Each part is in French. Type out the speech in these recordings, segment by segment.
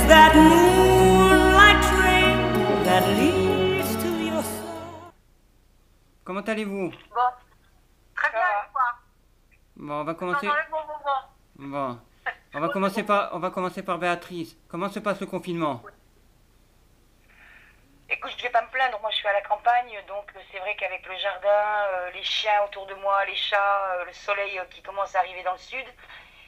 is that moonlight train that leads to your soul. Comment allez-vous? Bon, très bien, et toi? Bon, on va commencer. J'entends le bon moment. Bon, on va commencer par Béatrice. Comment se passe le confinement? Écoute, je vais pas me plaindre, moi je suis à la campagne, donc c'est vrai qu'avec le jardin, les chiens autour de moi, les chats, le soleil qui commence à arriver dans le sud,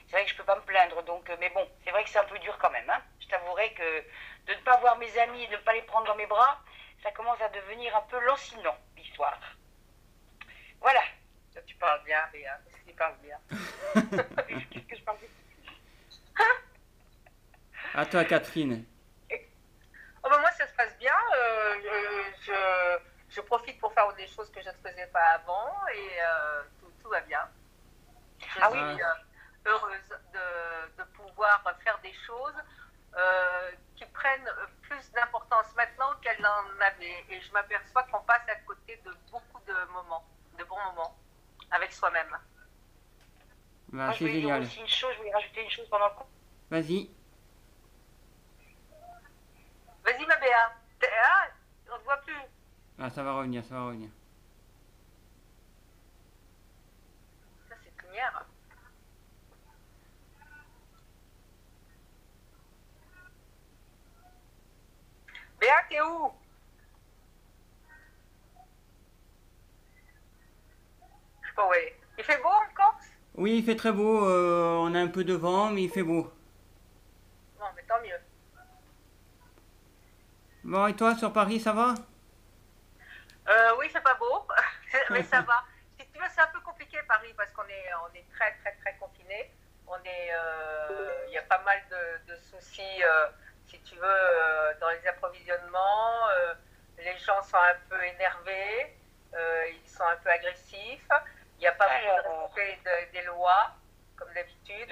c'est vrai que je peux pas me plaindre. Donc, mais bon, c'est vrai que c'est un peu dur quand même. Hein. Je t'avouerai que de ne pas voir mes amis, de ne pas les prendre dans mes bras, ça commence à devenir un peu lancinant, l'histoire. Voilà. Tu parles bien, Béa. Tu parles bien. Qu'est-ce que je parle bien? À toi, Catherine. Oh ben moi, ça se passe bien. Je profite pour faire des choses que je ne faisais pas avant et tout va bien. Je suis heureuse de pouvoir faire des choses qui prennent plus d'importance maintenant qu'elles n'en avaient. Et je m'aperçois qu'on passe à côté de beaucoup de moments, de bons moments, avec soi-même. Bah, Moi, je c'est voulais dire génial. aussi une chose, je voulais rajouter une chose pendant le cours. Vas-y. Vas-y, ma Béa. Ah, on ne te voit plus. Ah, ça va revenir, ça va revenir. Ça, c'est lumière. Béa, t'es où? Je sais pas où elle est. Il fait beau en Corse? Oui, il fait très beau. On a un peu de vent, mais il fait beau. Non, mais tant mieux. Bon, et toi, sur Paris, ça va? Oui, c'est pas beau, mais ça va. Si tu veux, c'est un peu compliqué Paris parce qu'on est, très très très confiné. Il y a pas mal de soucis, si tu veux, dans les approvisionnements. Les gens sont un peu énervés, ils sont un peu agressifs. Il n'y a pas beaucoup de respect des lois, comme d'habitude.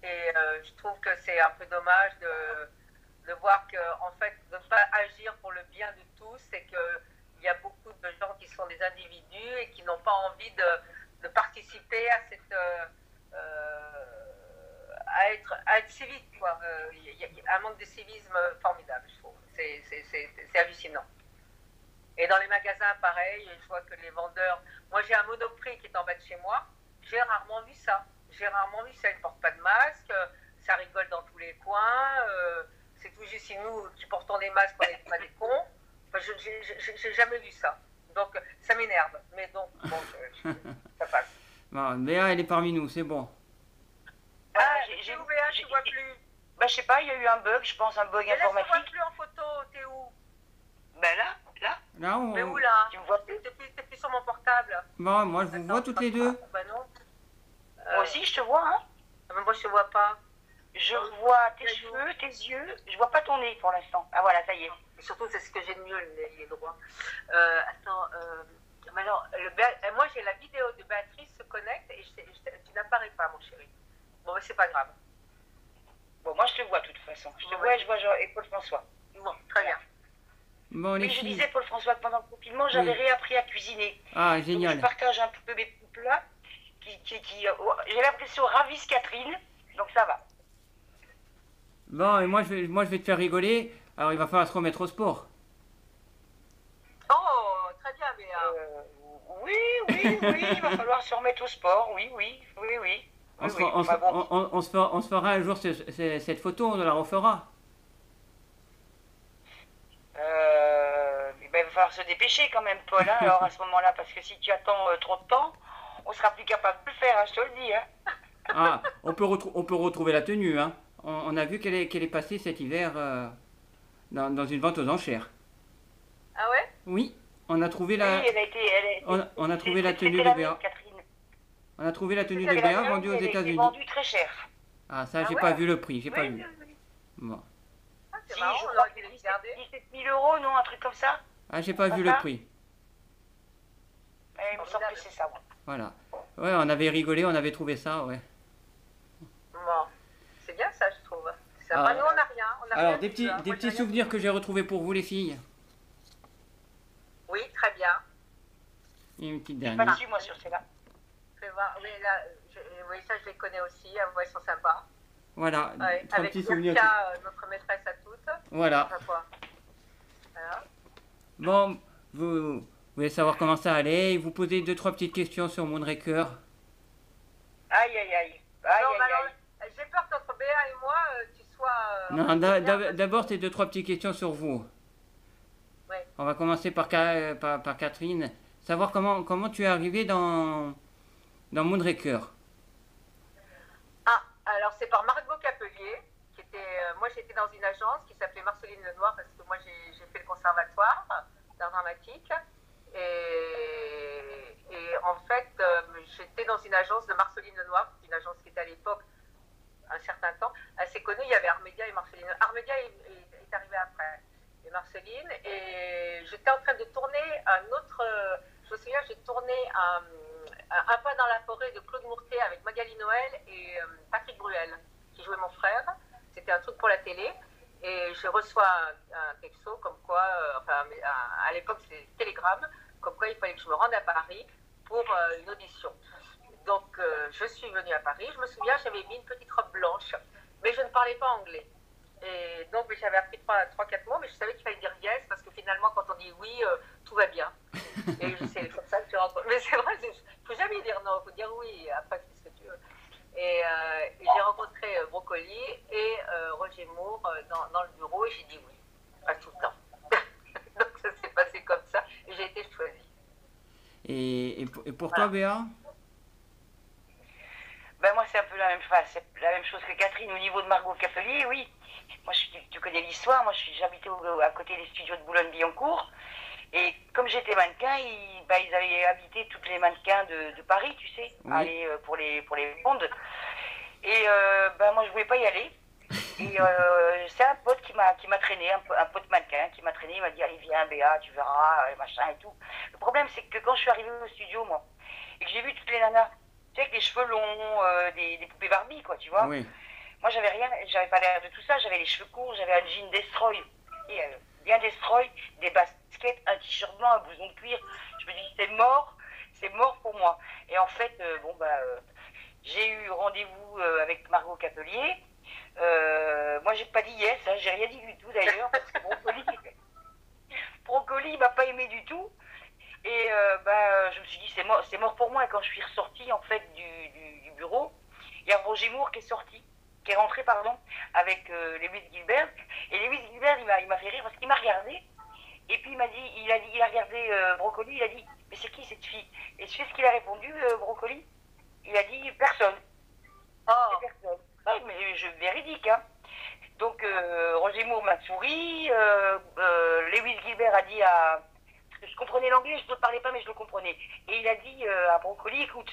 Et je trouve que c'est un peu dommage de voir que, en fait, de ne pas agir pour le bien de tous et qu'il y a beaucoup de gens qui sont des individus et qui n'ont pas envie de participer à cette à être civique, quoi. Il y a un manque de civisme formidable, je trouve. C'est hallucinant. Et dans les magasins, pareil, je vois que les vendeurs... Moi, j'ai un Monoprix qui est en bas de chez moi. J'ai rarement vu ça. Ils ne portent pas de masque, ça rigole dans tous les coins. C'est tout juste nous qui portons des masques, on n'est pas des cons. Enfin, j'ai jamais vu ça. Donc, ça m'énerve. Mais donc, bon, ça passe. Bon, Béa, elle est parmi nous, c'est bon. J'ai ouvert, je ne vois plus. Bah, je sais pas, il y a eu un bug, je pense, un bug informatique. Je ne vois plus en photo, t'es où? Ben là. Là, Mais où là? Tu me vois plus? T'es plus sur mon portable. Bon, moi, je vous vois toutes les deux. Bah non. Moi aussi, je te vois, hein. Mais moi, je te vois pas. Je vois tes cheveux, tes yeux. Je vois pas ton nez pour l'instant. Ah voilà, ça y est. Et surtout, c'est ce que j'ai de mieux, les droits. Alors, moi, j'ai la vidéo de Béatrice se connecte et tu n'apparais pas, mon chéri. Bon, mais c'est pas grave. Bon, moi, je te vois de toute façon. Je te vois et je vois Jean et Paul François. Bon, très bien. Bon, les Oui, je filles. disais, Paul François, que pendant le confinement, j'avais réappris à cuisiner. Ah, Donc, génial. je partage un peu mes petits plats j'ai l'impression, ravissent Catherine. Donc, ça va. Bon, et moi, je vais te faire rigoler. Alors, il va falloir se remettre au sport. Oh, très bien, Béa. Oui, il va falloir se remettre au sport. Oui. On se fera un jour cette photo, on la refera. Il va falloir se dépêcher quand même, Paul, hein, alors à ce moment-là, parce que si tu attends trop de temps, on sera plus capable de le faire, hein, je te le dis. Hein. Ah, on peut retrouver la tenue, hein. On a vu qu'elle est passée cet hiver dans une vente aux enchères. Ah ouais? Oui, on a trouvé la. Oui, on a trouvé la tenue c'était de Béa. mienne, Catherine. On a trouvé la tenue de C'était la Béa mienne, vendue aux elle était États-Unis. vendue très cher. Ah, ça, j'ai ouais? pas vu le prix, j'ai pas vu. Oui. Bon. Ah, c'est Si, marrant, je on crois aurait que dû les 17 regarder. 000 euros, non, un truc comme ça. Ah, j'ai pas vu le prix. Il me semble que c'est ça, ouais. Voilà. Ouais, on avait rigolé, on avait trouvé ça, ouais. Bon, c'est bien ça, je trouve. Ça, Ah. nous, on n'a rien. On a Alors, rien des du petits, tout, hein. des Moi, petits j'ai rien. souvenirs que j'ai retrouvés pour vous, les filles. Oui, très bien. Et une petite Pas dernière. dessus, moi, sur celle-là. Fais voir. Oui, là, oui, ça, je les connais aussi. Elles sont sympas. Voilà, Ouais, 3 avec petits souvenirs. Mirka, notre maîtresse à toutes. Voilà. Enfin, quoi. Voilà. Bon, vous voulez savoir comment ça allait, vous posez 2-3 petites questions sur Moonraker. Aïe, aïe, aïe. Non, Aïe, mais aïe, alors, aïe. j'ai peur qu'entre Béa et moi, tu sois. Non, bien, d'abord c'est 2-3 petites questions sur vous. Ouais. On va commencer par Catherine. Savoir comment tu es arrivée dans Moonraker. Ah, alors c'est par Margot Capelier, qui était. Moi, j'étais dans une agence qui s'appelait Marceline Lenoir, parce que moi, j'ai fait le conservatoire d'art dramatique. Et en fait, j'étais dans une agence de Marceline Lenoir, une agence qui était à l'époque, un certain temps, assez connue. Il y avait Armédia et Marceline. Armédia est arrivé après. Et Marceline. Et j'étais en train de tourner un autre. Je me souviens, j'ai tourné un pas dans la forêt de Claude Mourtet avec Magali Noël et Patrick Bruel, qui jouait mon frère. C'était un truc pour la télé. Et je reçois un texto comme quoi, à l'époque c'était Télégramme, comme quoi il fallait que je me rende à Paris pour une audition. Donc je suis venue à Paris. Je me souviens, j'avais mis une petite robe blanche, mais je ne parlais pas anglais. Et donc j'avais appris 3-4 mots, mais je savais qu'il fallait dire yes, parce que finalement quand on dit oui, tout va bien. Et c'est comme ça que tu rentres. Mais c'est vrai, il ne faut jamais dire non, il faut dire oui, après c'est ce que tu veux. Et j'ai rencontré Brocoli et Roger Moore dans le bureau et j'ai dit oui, pas tout le temps. Donc ça s'est passé comme ça et j'ai été choisie. Et pour toi, Béa? Ben moi c'est un peu la même chose que Catherine au niveau de Margot Capelier, oui. Moi tu connais l'histoire, moi j'habitais à côté des studios de Boulogne-Billancourt. Et comme j'étais mannequin, ils avaient habité toutes les mannequins de Paris, tu sais, Oui. aller pour les mondes. Et moi je voulais pas y aller. Et c'est un pote qui m'a traîné, un pote mannequin qui m'a traîné, il m'a dit allez viens Béa, tu verras, machin et tout. Le problème c'est que quand je suis arrivée au studio moi, et que j'ai vu toutes les nanas, tu sais, avec les cheveux longs, des poupées Barbie quoi, tu vois. Oui. Moi j'avais pas l'air de tout ça, j'avais les cheveux courts, j'avais un jean destroy, et, bien destroy, des baskets, un t-shirt blanc, un blouson de cuir. Je me dis c'est mort pour moi. Et en fait, j'ai eu rendez-vous avec Margot Capelier. Moi j'ai pas dit yes, hein, j'ai rien dit du tout d'ailleurs, parce que Brocoli m'a pas aimé du tout. Et je me suis dit c'est mort pour moi. Et quand je suis ressortie en fait du bureau, il y a Roger Moore qui est rentré avec Lewis Gilbert. Et Lewis Gilbert il m'a fait rire parce qu'il m'a regardé. Et puis il a regardé Brocoli, il a dit mais c'est qui cette fille? Et tu sais ce qu'il a répondu Brocoli? Il a dit personne. Oh. C'est personne. Ouais, mais véridique hein. Donc Roger Moore m'a souri, Lewis Gilbert a dit parce que je comprenais l'anglais, je ne parlais pas mais je le comprenais. Et il a dit à Brocoli, écoute,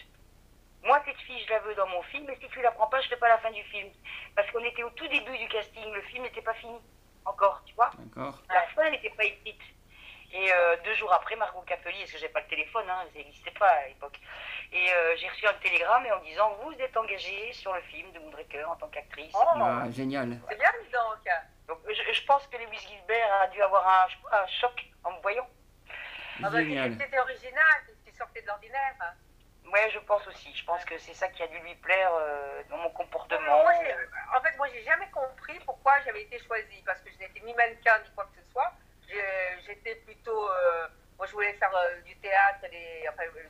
moi cette fille je la veux dans mon film, mais si tu la prends pas, je fais pas la fin du film. Parce qu'on était au tout début du casting, le film n'était pas fini encore, tu vois. D'accord. La fin n'était pas écrite. Et 2 jours après, Margot Capelier, parce que j'avais pas le téléphone, hein, ça n'existait pas à l'époque. Et j'ai reçu un télégramme en disant vous êtes engagée sur le film de Moonraker en tant qu'actrice. Oh. Ah, génial. C'est bien, dis donc. Donc je pense que Lewis Gilbert a dû avoir un choc en me voyant. Ah bah, Génial. c'était original, tu sortais de l'ordinaire. Ouais, je pense aussi. Je pense que c'est ça qui a dû lui plaire dans mon comportement. Moi, j'ai jamais compris pourquoi j'avais été choisie, parce que je n'étais ni mannequin ni quoi que ce soit. J'étais plutôt. Moi, je voulais faire du théâtre,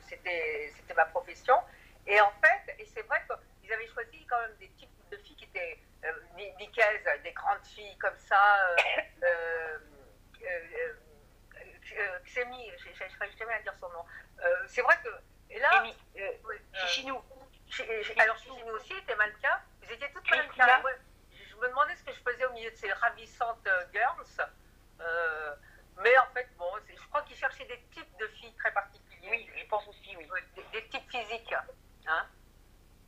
c'était ma profession. Et en fait, c'est vrai qu'ils avaient choisi quand même des types de filles qui étaient niquaises, des grandes filles comme ça. Xémi, je n'arrive jamais à dire son nom. C'est vrai que. Et là. Chichinou. Alors, Chichinou aussi était mannequin. Vous étiez toutes mannequins. Je me demandais ce que je faisais au milieu de ces ravissantes girls. Mais en fait, bon, je crois qu'ils cherchaient des types de filles très particuliers. Oui, je pense aussi, oui. Des types physiques. Hein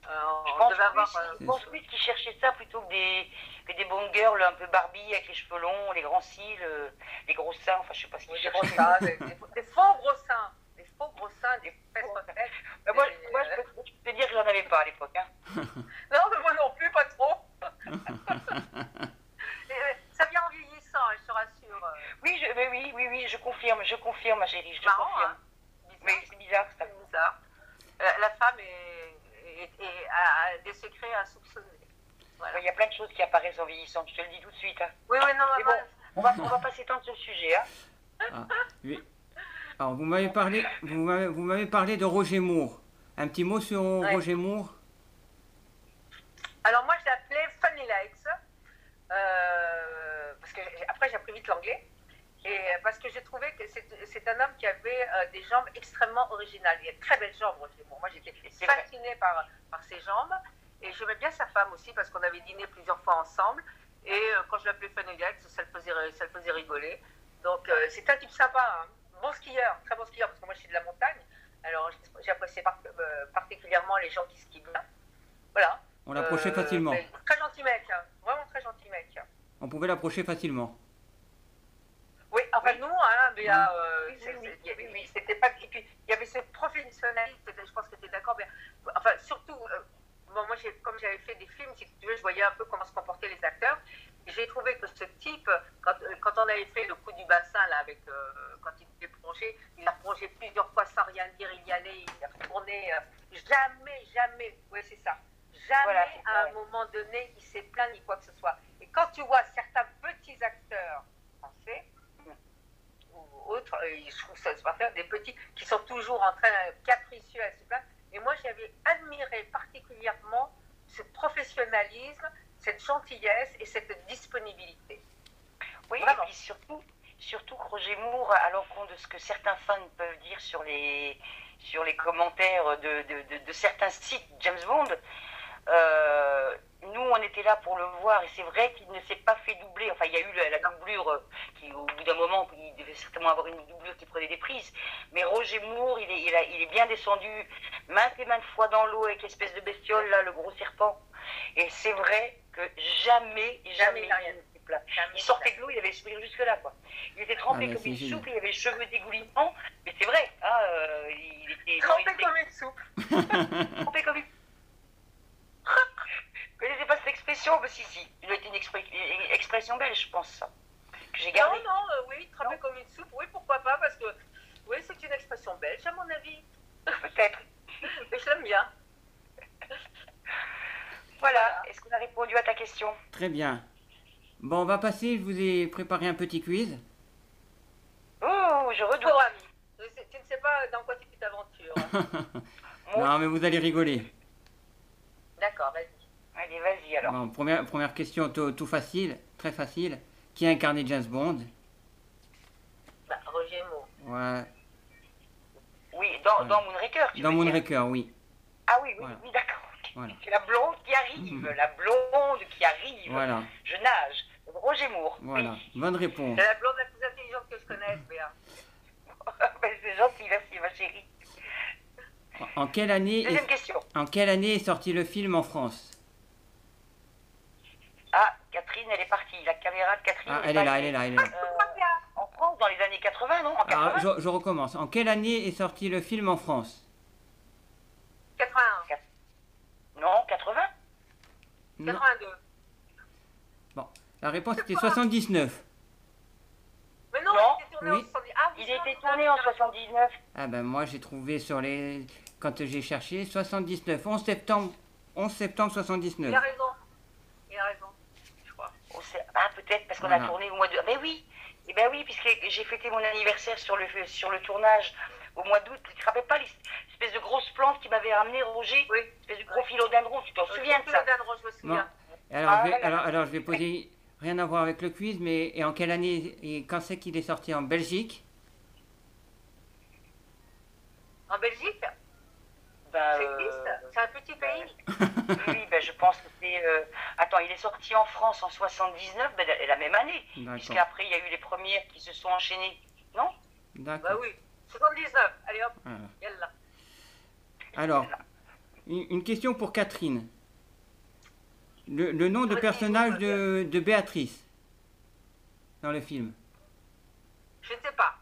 je pense plus qu'ils cherchaient ça plutôt que des bonnes girls un peu Barbie avec les cheveux longs, les grands cils, les gros seins, enfin je sais pas ce qu'ils cherchaient. Des faux gros seins. Des faux gros seins, des fesses refaites. Moi, je peux te dire que j'en avais pas à l'époque. Hein. Non, mais moi non plus, pas trop. Ça vient en vieillissant, je te rassure. Oui, je confirme, ma chérie, je marrant, confirme. Hein, mais c'est bizarre ça. C'est bizarre. La femme a des secrets à soupçonner. Voilà. Il y a plein de choses qui apparaissent en vieillissant, je te le dis tout de suite. Hein. Oui, non, Mais maman. bon, on va pas s'étendre sur le sujet. Hein. Ah, oui. Alors, vous m'avez parlé de Roger Moore. Un petit mot sur Ouais. Roger Moore. Alors moi, je l'appelais Funny Legs, parce que après j'ai appris vite l'anglais, et parce que j'ai trouvé que c'est un homme qui avait des jambes extrêmement originales. Il a de très belles jambes, Roger Moore. Moi, j'étais C'est vrai. fascinée par ses jambes, et j'aimais bien sa femme aussi, parce qu'on avait dîné plusieurs fois ensemble, et quand je l'appelais Funny Legs, ça le faisait rigoler. Donc c'est un type sympa, hein. Bon skieur, très bon skieur, parce que moi je suis de la montagne, alors j'appréciais particulièrement les gens qui skient bien. Voilà. On l'approchait facilement. Mais très gentil mec, hein. Vraiment très gentil mec. On pouvait l'approcher facilement. Oui, enfin Oui. nous, hein, mais Oui. c'était pas. Et puis il y avait ce professionnalisme, je pense que tu es d'accord, mais enfin surtout, bon, moi comme j'avais fait des films, si tu veux, je voyais un peu comment se comportaient les acteurs. Et j'ai trouvé que ce type, quand on avait fait le coup du bassin là, avec quand il était plongé, il a plongé plusieurs fois sans rien dire, il y allait, il a retourné, jamais, oui c'est ça. Jamais Voilà, à un ouais. moment donné, il s'est plaint ni quoi que ce soit. Et quand tu vois certains petits acteurs français ou autres, je trouve ça se faire des petits qui sont toujours en train capricieux à se plaindre. Et moi, j'avais admiré particulièrement ce professionnalisme, cette gentillesse et cette disponibilité. Oui, Vraiment. et puis surtout que Roger Moore, à l'encontre de ce que certains fans peuvent dire sur les commentaires de certains sites James Bond, nous on était là pour le voir et c'est vrai qu'il ne s'est pas fait doubler. Enfin, il y a eu la doublure qui, au bout d'un moment, il devait certainement avoir une doublure qui prenait des prises. Mais Roger Moore, il est bien descendu maintes et maintes fois dans l'eau avec l'espèce de bestiole là, le gros serpent. Et c'est vrai que jamais il a rien. il n'était plat. Il sortait de l'eau, il avait le sourire jusque-là, quoi. Il était trempé Ah, mais comme c'est une génial. soupe, il avait les cheveux dégoulinants, mais c'est vrai, hein, il était Trempé comme une soupe. trempé comme une... Je connaissais pas cette expression, mais si, il a été une expression belge, je pense, ça, que j'ai gardée. Non, oui, trempé Non. comme une soupe, oui, pourquoi pas, parce que oui, c'est une expression belge, à mon avis. Peut-être. Et je l'aime bien. Voilà, est-ce qu'on a répondu à ta question? Très bien. Bon, on va passer. Je vous ai préparé un petit quiz. Oh, je redoute. Pour ami. Tu ne sais pas dans quoi tu t'aventures. Non, mais vous allez rigoler. D'accord, vas-y. Allez, vas-y alors. Bon, première question, tout facile, très facile. Qui a incarné James Bond? Bah, Roger Moore. Ouais. Oui, dans Moonraker, tu Dans veux dire. Moonraker, oui. Ah oui, Voilà. d'accord. Voilà. C'est la blonde qui arrive, la blonde qui arrive. Voilà. Je nage. Roger Moore. Voilà. Oui. Bonne réponse. C'est la blonde la plus intelligente que je connaisse, Béa. Ben, c'est gentil, merci ma chérie. En quelle année Deuxième question. est sorti le film en France? Ah, Catherine, elle est partie. La caméra de Catherine. Ah, elle est là, elle est là, elle est là. En France, dans les années 80, non? En 80 Alors, je recommence. En quelle année est sorti le film en France? 81. Non, 80? Non. 82. Bon, la réponse était 79. Mais non, Non, il était tourné oui. en 70. Ah, oui, Il a non, été non, tourné non, en 79. Ah ben moi j'ai trouvé sur les... Quand j'ai cherché, 79. 11 septembre Il 79. a raison. Il a raison, je crois. Ah, peut-être parce qu'on Voilà. a tourné au mois de... Mais oui, eh ben oui, puisque j'ai fêté mon anniversaire sur le tournage au mois d'août. Tu te rappelles pas l'espèce de grosse plante qui m'avait ramené Roger? Oui. L'espèce de gros philodendron, tu t'en souviens de ça? Je me Bon. souviens. Et alors, Ah, je vais, voilà. alors je vais poser... Rien à voir avec le quiz, mais et en quelle année et quand c'est qu'il est sorti en Belgique? En Belgique, Ben, ça existe. C'est un petit pays. oui, ben, je pense que c'est... Attends, il est sorti en France en 79, ben, la même année. D'accord. Puisqu'après, il y a eu les premières qui se sont enchaînées. Non? D'accord. Bah oui. 79. Allez hop, Voilà. yallah. Alors, une question pour Catherine. Le nom de Vas-y, personnage vas-y. de Béatrice dans le film. Je ne sais pas.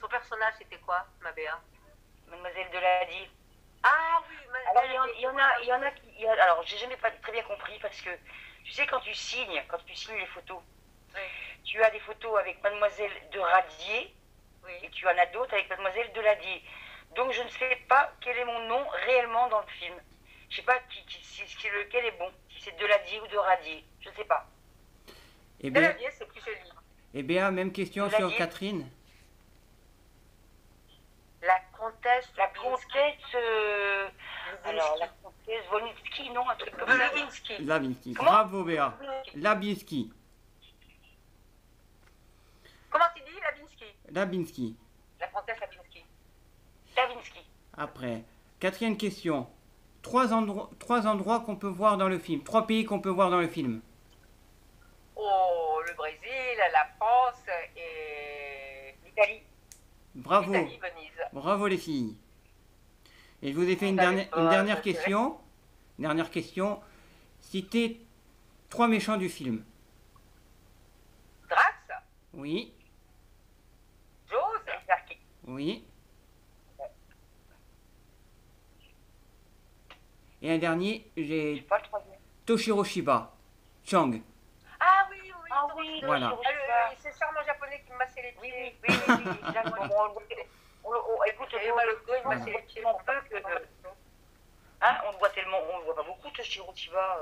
Son personnage, c'était quoi, ma Béa? Mademoiselle Delady. Ah oui, Alors, il y en a qui... Alors, j'ai jamais très bien compris parce que, tu sais, quand tu signes les photos, Oui, tu as des photos avec Mademoiselle de Radier et oui. tu en as d'autres avec Mademoiselle Deladier. Donc, je ne sais pas quel est mon nom réellement dans le film. Je sais pas si lequel est bon, si c'est Deladier ou de Radier, je sais pas. Eh bien, Deladier, c'est plus joli. même question Deladier. sur Catherine. La comtesse. La Lewinsky. comtesse, alors la comtesse Volnitsky, non, un truc comme ça. Lewinsky. Labinsky. Comment? Bravo Béa. Labinsky. Comment tu dis, Labinsky? Labinsky. La comtesse Labinsky. Davinsky. Après, quatrième question. Trois endroits qu'on peut voir dans le film. Trois pays qu'on peut voir dans le film. Oh, le Brésil, la France et L'Italie. Bravo. l'Italie, Venise. Bravo les filles. Et je vous ai fait une Ça dernière, va, une dernière je question. Dernière question. Citez trois méchants du film. Drax, Oui. Jaws, Zarki. Oui. Et un dernier, j'ai Pas le troisième. Toshiro Shiba. Chang. ah oui, oui, Ah Toshiro. oui, Voilà. Toshiro Ah, Shiba. c'est charmant japonais qui me massait les Oui, pieds. oui, oui, oui, exactement. Écoute, Et moi, le dos, il me massait les pieds. tellement peu que, hein, on le voit tellement, on le voit pas beaucoup, Toshiro Shiba.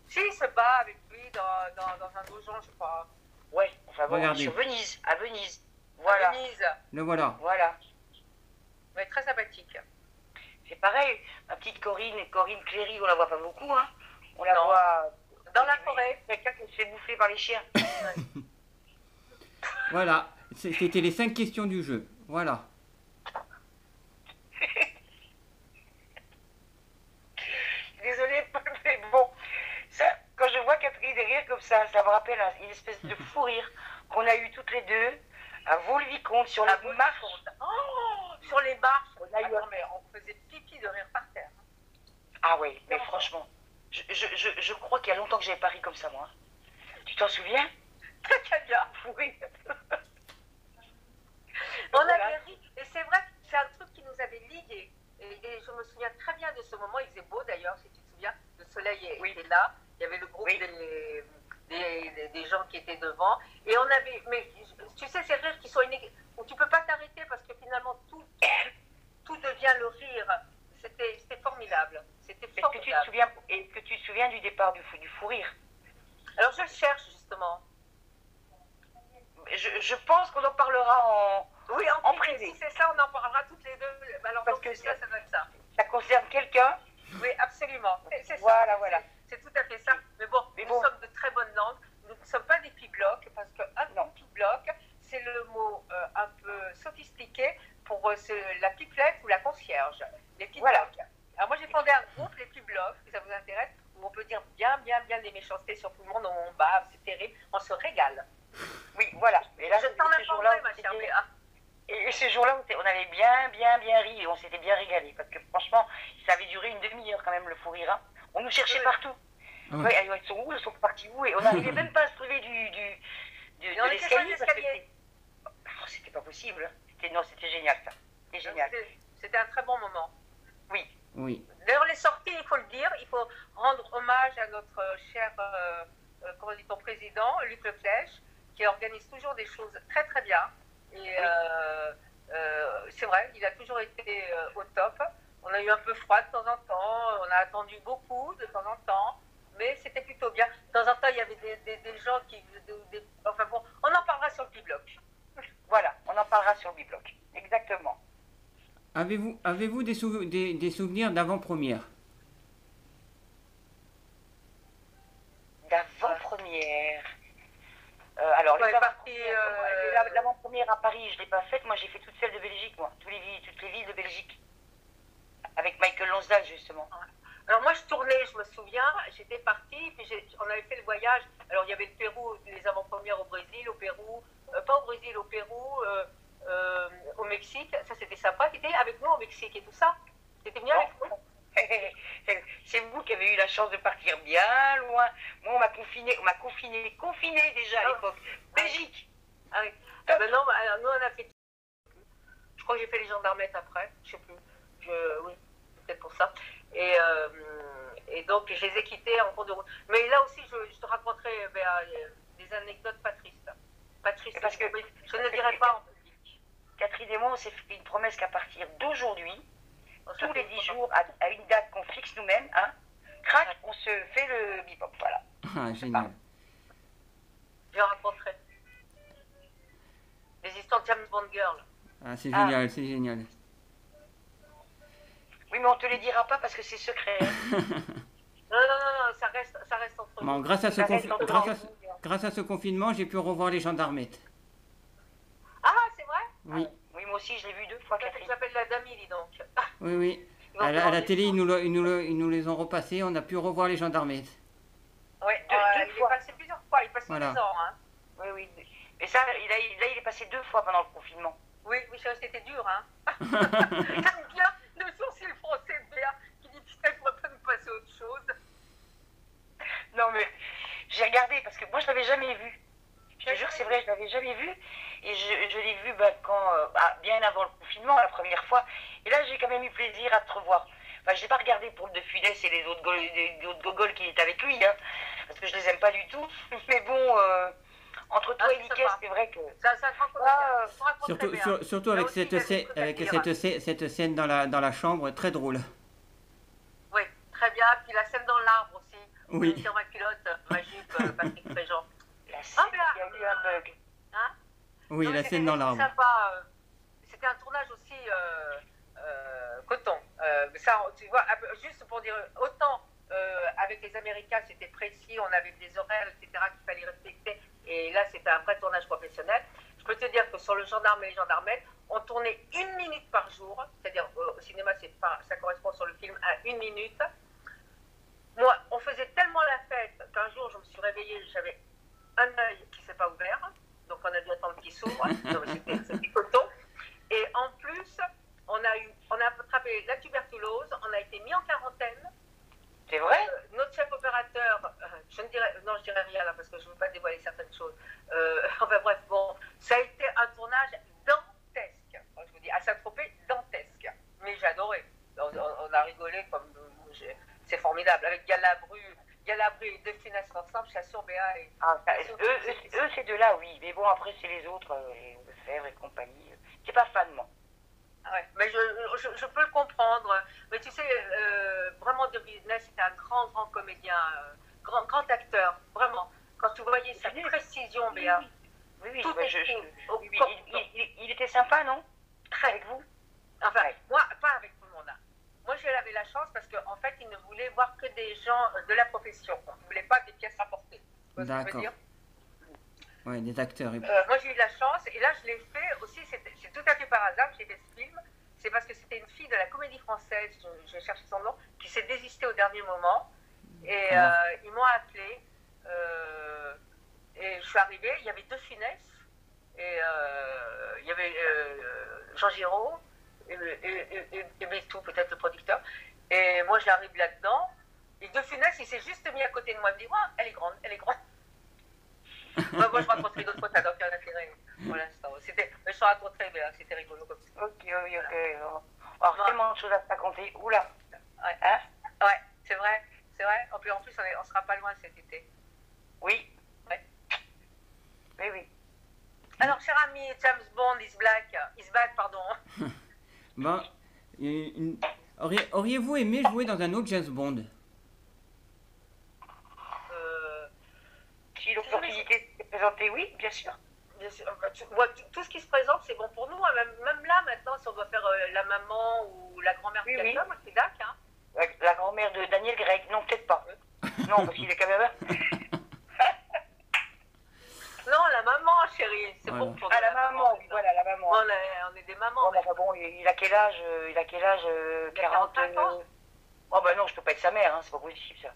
Si, il se bat avec lui dans un donjon, je crois. Ouais, enfin bon, Regardez. sur Venise, à Venise. À Voilà, Venise. Le voilà. voilà. Mais très sympathique. C'est pareil, ma petite Corinne Cléry, on la voit pas beaucoup, hein. On la Non. voit Dans la forêt. quelqu'un qui se fait bouffer par les chiens. Voilà. C'était les 5 questions du jeu. Voilà. Désolée, mais bon, ça, quand je vois Catherine rire comme ça me rappelle une espèce de fou rire qu'on a eu toutes les deux à Vaux-le-Vicomte sur À les marches. Oh, sur les marches. On a eu Attends, mais on faisait pipi de rire par terre. Ah oui, mais franchement, je crois qu'il y a longtemps que j'avais pas ri comme ça, moi. Tu t'en souviens? Très très bien. Oui. On avait ri. Et c'est vrai, c'est un truc qui nous avait ligués. Et je me souviens très bien de ce moment. Il faisait beau d'ailleurs, si tu te souviens. Le soleil était là. Il y avait le groupe Oui. des gens qui étaient devant. Et on avait. Mais tu sais, ces rires qui sont où tu peux pas t'arrêter parce que finalement tout devient le rire. C'était formidable. C'était Est-ce que tu te formidable. souviens, est-ce que tu te souviens du départ du fou rire? Alors je le cherche justement. Je pense qu'on en parlera Oui, en privé. Si c'est ça, on en parlera toutes les deux. Alors, Parce donc, que ça doit être ça. Ça concerne quelqu'un. Oui, absolument. C'est ça. Voilà, voilà. C'est tout à fait ça. Mais bon, nous sommes de très bonne langue. Nous ne sommes pas des piblocs, parce qu'un pibloc, c'est le mot un peu sophistiqué pour la pipelette ou la concierge. Les piblocs. Voilà. Alors moi, j'ai fondé un groupe, les piblocs, si ça vous intéresse, où on peut dire bien des méchancetés sur tout le monde, on bave, c'est terrible, on se régale. Oui, voilà. Et là, Je t'en ce jour-là, informerai, ma chère Béa. et ce jour-là, on avait bien ri et on s'était bien régalé. Parce que franchement, ça avait duré une demi-heure quand même, le fou rire. Hein. On nous cherchait Oui. partout. Ah ouais. Ouais, ils sont où? Ils sont partis où? Et on n'arrivait même pas à se trouver Et on de était sur l'escalier. l'escalier. C'était pas possible. C'était génial, ça. C'était génial. C'était un très bon moment. Oui. Oui. D'ailleurs, les sorties, il faut le dire, il faut rendre hommage à notre cher, comment dit-on, président, Luc Leclèche, qui organise toujours des choses très très bien. Et c'est vrai, il a toujours été au top. On a eu un peu froid de temps en temps, on a attendu beaucoup de temps en temps, mais c'était plutôt bien. De temps en temps, il y avait des gens qui... enfin bon, on en parlera sur le Bibloc. Voilà, on en parlera sur le Bibloc. Exactement. Avez-vous des souvenirs d'avant-première? D'avant-première. Alors, Ouais, l'avant-première à Paris, je ne l'ai pas faite. Moi, j'ai fait toutes celles de Belgique, moi. Toutes les villes de Belgique. Avec Michael Lonsdale, justement. Alors moi je tournais, je me souviens, j'étais partie, puis on avait fait le voyage. Alors il y avait le Pérou, les avant-premières au Brésil, au Pérou, pas au Brésil, au Pérou, au Mexique. Ça c'était sympa. Tu étais avec nous au Mexique et tout ça. T'étais venu avec nous. C'est vous qui avez eu la chance de partir bien loin. Moi, on m'a confiné déjà à l'époque. Belgique. Ah oui. Ah ben non, alors, nous on a fait. Je crois que j'ai fait les gendarmettes après, je sais plus. Oui, peut-être pour ça. Et donc je les ai quittés en cours de route. Mais là aussi, je te raconterai des anecdotes pas tristes. Pas tristes. Parce que je ne le dirai pas en public. Catherine et moi, on s'est fait une promesse qu'à partir d'aujourd'hui, tous les 10 jours, à une date qu'on fixe nous-mêmes, hein, crac, on se fait le bebop, voilà. Ah, génial. J'ai rencontré les histoires de James Bond Girl. Ah, c'est génial, c'est génial. Oui, mais on te les dira pas parce que c'est secret. Non, ça reste entre Bon, nous. grâce à ce, Ça reste entre grâce à ce confinement, j'ai pu revoir les gendarmettes. Ah, c'est vrai? Oui, Oui, moi aussi, je l'ai vu 2 fois, Catherine. J'appelle la Dami, dis donc. oui, oui. Ils vont À faire la des télé, choses. ils nous les ont repassés, on a pu revoir les gendarmettes. Oui, Deux il est fois. passé plusieurs fois, il est passé Voilà. 10 ans. Hein. Oui, oui. Mais ça, là, il est passé 2 fois pendant le confinement. Oui, c'était dur. Hein. J'aime bien le sourcil français de Béa qui dit putain, il ne pourrait pas nous passer autre chose. Non, mais j'ai regardé parce que moi, je l'avais jamais vu. Je te jure, c'est vrai, je l'avais jamais vu. Et je l'ai vu bien avant le confinement, la première fois. Et là, j'ai quand même eu plaisir à te revoir. Enfin, je n'ai pas regardé pour le de Funès et les autres gogoles qui étaient avec lui, hein, parce que je les aime pas du tout. Mais bon, entre toi et Niquet, c'est vrai que... C'est un grand comédien. Surtout avec, cette scène dans la chambre, très drôle. Oui, très bien. Puis la scène dans l'arbre aussi. Oui. Sur ma culotte, ma jupe, Patrick Préjean. La scène, Ah, il y a eu un bug. Hein? Oui, Non, mais la scène dans l'arbre. sympa. C'était un tournage aussi coton. Ça, tu vois, juste pour dire, autant avec les Américains, c'était précis, on avait des horaires, etc., qu'il fallait respecter. Et là, c'était un vrai tournage professionnel. Je peux te dire que sur le gendarme et les gendarmettes, on tournait 1 minute par jour. C'est-à-dire, au cinéma, ça correspond sur le film à 1 minute. Moi, on faisait tellement la fête qu'un jour, je me suis réveillée, j'avais un œil qui ne s'est pas ouvert. Donc, on a dû attendre qu'il s'ouvre. C'était coton. Et en plus, on a attrapé la tuberculose, on a été mis en quarantaine. C'est vrai? Notre chef opérateur, je dirais rien là parce que je ne veux pas dévoiler certaines choses. Enfin bref, bon, ça a été un tournage dantesque. Je vous dis, à Saint-Tropez, dantesque. Mais j'ai adoré. On a rigolé comme... C'est formidable. Avec Galabru et De Funès ensemble, je t'assure, Béa. Eux, c'est de là, oui. Mais bon, après, c'est les autres, les Lefebvre et compagnie. C'est pas fan, moi. Ouais, mais je peux le comprendre. Mais tu sais, vraiment, De Funès, c'était un grand comédien, grand acteur, vraiment. Quand tu voyais sa précision, Béa. Oui, tout il était sympa, non? Très. Avec vous? Enfin, Ouais. moi, pas avec tout le monde. Hein. Moi, j'avais la chance parce qu'en fait, il ne voulait voir que des gens de la profession. Il ne voulait pas des pièces rapportées. Tu vois ce que je veux D'accord. dire? Ouais, des acteurs. Moi, j'ai eu de la chance. Et là, je l'ai fait aussi. C'est tout à fait par hasard que j'ai fait ce film. C'est parce que c'était une fille de la Comédie Française, j'ai cherché son nom, qui s'est désistée au dernier moment. Et ils m'ont appelé. Et je suis arrivée. Il y avait De Funès. Et il y avait Jean Giraud. Et Bétou, peut-être le producteur. Et moi, j'arrive là-dedans. Et De Funès, il s'est juste mis à côté de moi. Il me dit, ouais, elle est grande, elle est grande. Moi, je raconterai d'autres fois, ça n'a aucun intérêt pour l'instant. Mais je te raconterai, mais c'était rigolo comme ça. Ok. Alors, tellement de choses à te raconter. Oula. Ouais, Hein? ouais, c'est vrai. En plus, on sera pas loin cet été. Oui. Ouais. Oui. Alors, cher ami, James Bond is back, pardon. Bon, auriez-vous aimé jouer dans un autre James Bond? Si l'opportunité s'est présentée, oui, bien sûr. Bien sûr. Tout ce qui se présente, c'est bon pour nous. Hein. Même là, maintenant, si on doit faire la maman ou la grand-mère de quelqu'un, moi, c'est dac. Hein. La grand-mère de Daniel Greg, non, peut-être pas. Non, parce qu'il est quand même... Non, la maman, chérie. C'est Voilà. bon pour Ah, la maman, oui, voilà, la maman. On est des mamans. Bon, enfin bon, il a quel âge? 45 ans. Oh, bah non, je peux pas être sa mère, hein, c'est pas possible, ça.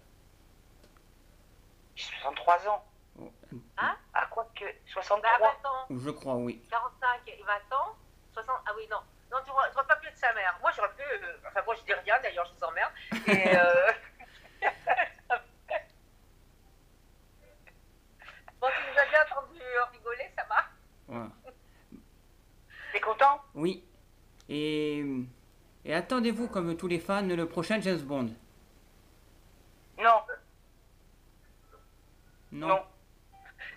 J'ai 63 ans. Hein? Ah, quoique, 63. Bah, 20 ans. Je crois, oui. 45 et 20 ans. 60... Ah oui, non. Non, tu n'aurais pas pu être sa mère. Moi, j'aurais pu... Enfin, moi, je dis rien, d'ailleurs, je vous emmerde. Et... Bon, tu nous as bien entendu rigoler, ça va? Voilà. T'es content? Oui. Et attendez-vous, comme tous les fans, le prochain James Bond? Non. Non.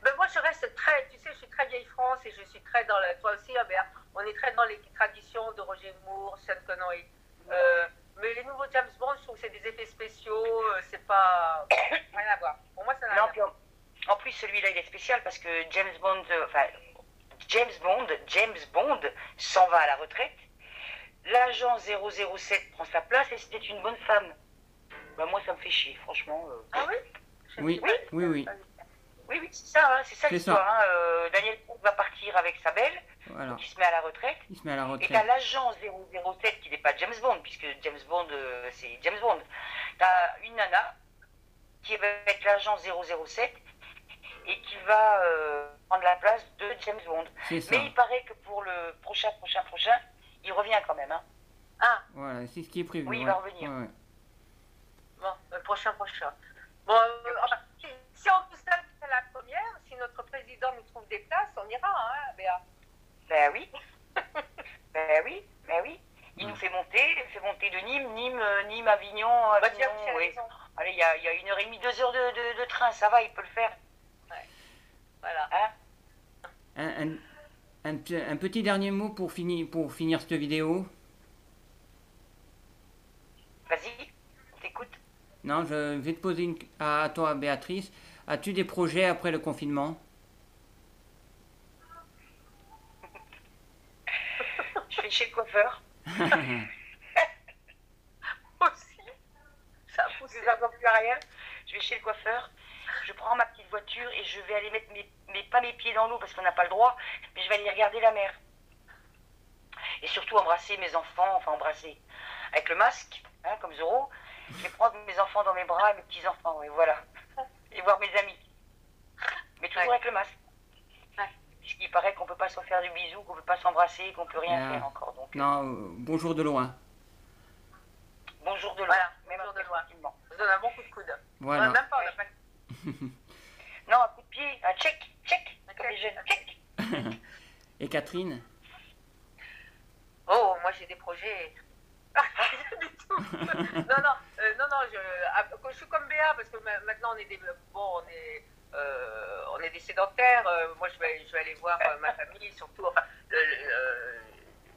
Ben moi, je reste très... Tu sais, je suis très vieille France et je suis très dans la... Toi aussi, hein, ben, on est très dans les traditions de Roger Moore, Sean Connery. Mais les nouveaux James Bond, je trouve que c'est des effets spéciaux, c'est pas. Rien à voir. Pour moi, ça n'a rien Non, à puis voir. en plus, celui-là, il est spécial parce que James Bond s'en va à la retraite. L'agent 007 prend sa place et c'était une bonne femme. Bah, moi, ça me fait chier, franchement. Ah oui Oui, oui. Oui, oui, c'est ça, hein, c'est ça C'est l'histoire. ça. Hein. Daniel Craig va partir avec sa belle, Voilà. donc il se met à la retraite. Il se met à la Et retraite. t'as l'agent 007 qui n'est pas James Bond, puisque James Bond, c'est James Bond. T'as une nana qui va être l'agent 007 et qui va prendre la place de James Bond. C'est ça. Mais il paraît que pour le prochain, il revient quand même. Hein. Ah, Voilà, c'est ce qui est prévu. Oui, il ouais. va revenir. Ouais, ouais. bon, le prochain. Bon, enfin, si on vous invite à la première, si notre président nous trouve des places, on ira, hein, Béa. Ben oui. ben oui. Il nous fait monter de Nîmes, Avignon, Bah, tu as oui. raison. Allez, il y a 1h30, 2 heures de train, ça va, il peut le faire. Voilà. Hein? Un petit dernier mot pour finir cette vidéo. Vas-y, on t'écoute. Non, je vais te poser à toi, Béatrice. As-tu des projets après le confinement? Je vais chez le coiffeur. Aussi, ça a Je poussé. ne encore plus à rien. Je vais chez le coiffeur. Je prends ma petite voiture et je vais aller mettre pas mes pieds dans l'eau parce qu'on n'a pas le droit, mais je vais aller regarder la mer. Et surtout embrasser mes enfants, enfin embrasser avec le masque, hein, comme Zorro. Je vais prendre mes enfants dans mes bras et mes petits-enfants, et voilà. Et voir mes amis. Mais toujours avec le masque. Puisqu'il paraît qu'on ne peut pas se faire du bisou, qu'on ne peut pas s'embrasser, qu'on ne peut rien faire encore. Donc, Non, bonjour de loin. bonjour de loin. Voilà, Même bonjour de après loin. le confinement. On donne un bon coup de coude. Voilà. Ouais, même pas, on a pas. Non, un coup de pied, un check, comme les jeunes, check. Et Catherine? Oh, moi j'ai des projets. Rien du tout. Non, je suis comme Béa parce que maintenant on est on est des sédentaires. Moi je vais aller voir ma famille surtout. Enfin,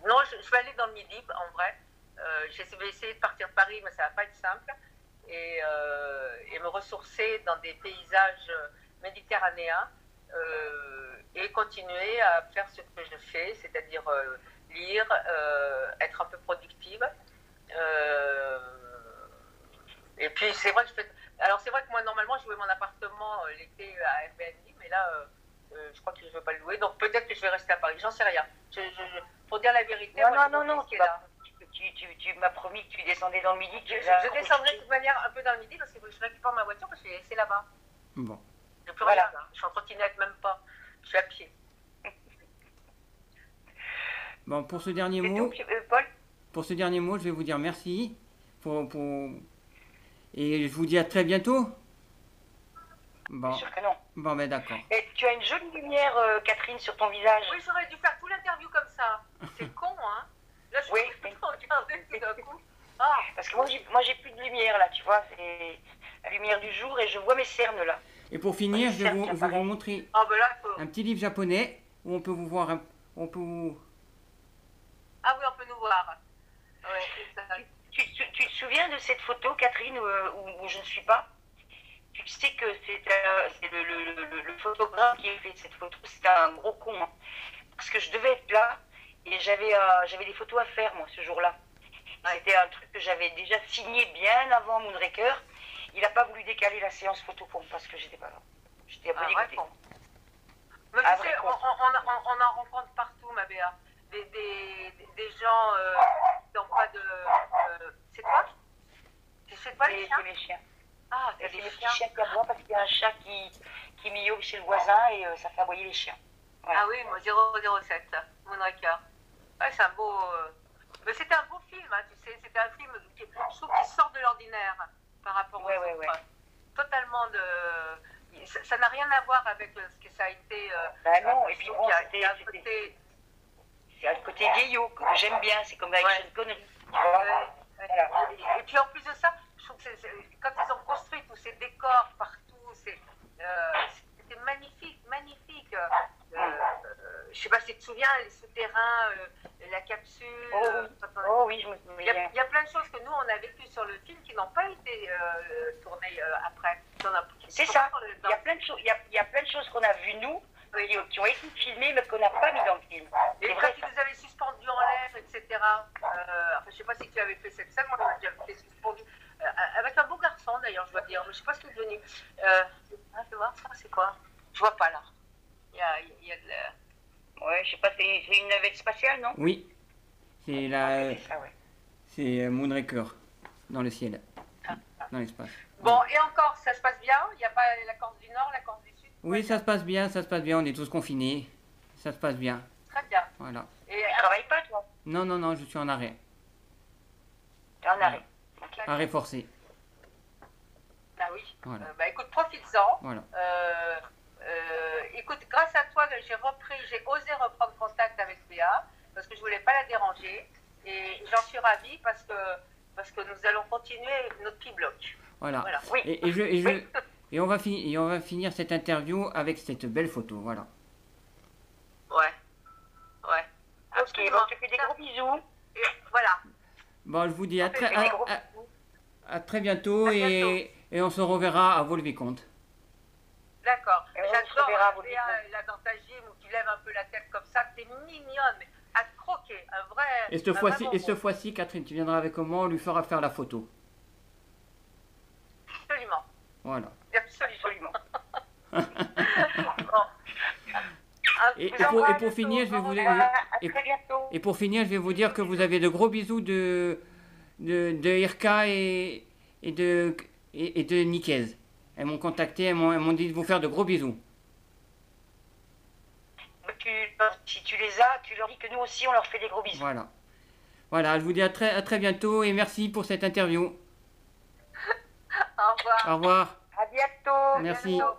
non, je vais aller dans le Midi en vrai. Je vais essayer de partir de Paris, mais ça va pas être simple. Et me ressourcer dans des paysages méditerranéens et continuer à faire ce que je fais, c'est-à-dire lire, être un peu productive. Et puis c'est vrai que alors c'est vrai que moi normalement je louais mon appartement l'été à Airbnb, mais là je crois que je ne veux pas le louer, donc peut-être que je vais rester à Paris, j'en sais rien. Pour dire la vérité, Non, tu m'as promis que tu descendais dans le Midi. Je descendrai de toute manière un peu dans le Midi parce que je récupère ma voiture parce que c'est là-bas. Bon. Je n'ai plus Voilà. rien là, je suis en trottinette même pas, je suis à pied. Bon, pour ce dernier C'est mot, tout, Paul? je vais vous dire merci. Et je vous dis à très bientôt. Bon, Bien sûr que non. bon ben d'accord. Et tu as une jolie lumière, Catherine, sur ton visage. Oui, j'aurais dû faire tout l'interview comme ça. C'est con, hein. Là, je suis Oui. en train de regarder tout d'un coup. Ah, Parce que moi, j'ai plus de lumière là, tu vois. C'est la lumière du jour et je vois mes cernes là. Et pour finir, je vais vous montrer ah ben là, il faut... un petit livre japonais où on peut vous voir, Ah oui, on peut nous voir. Ouais, c'est ça. Tu te souviens de cette photo, Catherine, où je ne suis pas? Tu sais que c'est le photographe qui a fait cette photo, c'était un gros con. Hein. Parce que je devais être là et j'avais des photos à faire, moi, ce jour-là. C'était un truc que j'avais déjà signé bien avant Moonraker. Il n'a pas voulu décaler la séance photo pour parce que j'étais pas là. J'étais un peu dégoûtée. Mais Ah, tu sais, vrai, on en rencontre partout, ma Béa. Des gens qui n'ont pas de... c'est quoi? C'est quoi les chiens? C'est les chiens. Ah, C'est c'est les des petits chiens. chiens qui aboient parce qu'il y a un chat qui miaule chez le voisin et ça fait aboyer les chiens. Voilà. Ah oui, moi 007, Moonraker. Ouais, c'est un beau... Mais c'était un beau film, hein, tu sais. C'était un film je trouve qui sort de l'ordinaire par rapport aux autres. Ouais. Totalement de... Ça n'a rien à voir avec ce que ça a été... Bah non, et puis je bon, trouve qu'il y a un côté... c'est un côté vieillot que j'aime bien, c'est comme avec Ouais. Sean Connery. Tu vois. Voilà. Et puis en plus de ça, je trouve que quand ils ont construit tous ces décors partout, c'était magnifique. Je sais pas si tu te souviens, les souterrains, et la capsule. Oh oui. Oh oui, je me Il y, a, souviens. il y a plein de choses que nous, on a vécues sur le film qui n'ont pas été tournées après. C'est ça. Il y a plein de choses, il y a plein de choses qu'on a vues nous, qui ont été filmées, mais qu'on n'a pas mis dans le film. Et C'est quand vrai tu ça. nous avais suspendu en l'air, etc. Enfin, je ne sais pas si tu avais fait cette scène, moi j'avais fait suspendu. Avec un beau garçon d'ailleurs, je dois dire, mais je ne sais pas ce qu'il est devenu. Je vais voir ça, c'est quoi? Je vois pas là. Il y a de la... Ouais, je sais pas, c'est une navette spatiale, non? Oui, c'est la, C'est ça, ouais. c'est Moonraker dans le ciel, dans l'espace. Bon, et encore, ça se passe bien? Il n'y a pas la Corse du Nord, la Corse du Sud? Oui, ça se passe bien, ça se passe bien. On est tous confinés. Ça se passe bien. Très bien. Voilà. Et Tu travailles pas, toi? Non, non, non, je suis en arrêt. T'es en arrêt. Ok. Arrêt forcé. ah oui. Voilà. Bah écoute, profites-en. Voilà. Écoute, grâce à toi, j'ai osé reprendre contact avec Béa parce que je voulais pas la déranger et j'en suis ravie parce que nous allons continuer notre petit bloc. Voilà. Voilà. Oui. Et on va finir cette interview avec cette belle photo. Voilà. Ouais. Ouais. Ok, Absolument. bon, je te fais des gros bisous. Et voilà. Bon, je vous dis à Je te très, fais des gros bisous. à très bientôt, À bientôt. et on se reverra à Vaux-le-Vicomte. D'accord. Et on se J'adore reverra, vous Béa, là dans ta gym où tu lèves un peu la tête comme ça. T'es mignonne, mais à croquer. Un vrai. Et cette un fois-ci, vrai bonbon. Catherine, tu viendras avec moi, on lui fera faire la photo. Absolument. Voilà. Absolument. Absolument. Bon. Et Je vous pour finir, je vais vous À et, très bientôt. et pour finir, je vais vous dire que vous avez de gros bisous de Irka et de Nicaise. Elles m'ont contacté, elles m'ont dit de vous faire de gros bisous. Si tu les as, tu leur dis que nous aussi, on leur fait des gros bisous. Voilà. Voilà, je vous dis à très bientôt et merci pour cette interview. Au revoir. Au revoir. À bientôt. Merci. Bientôt.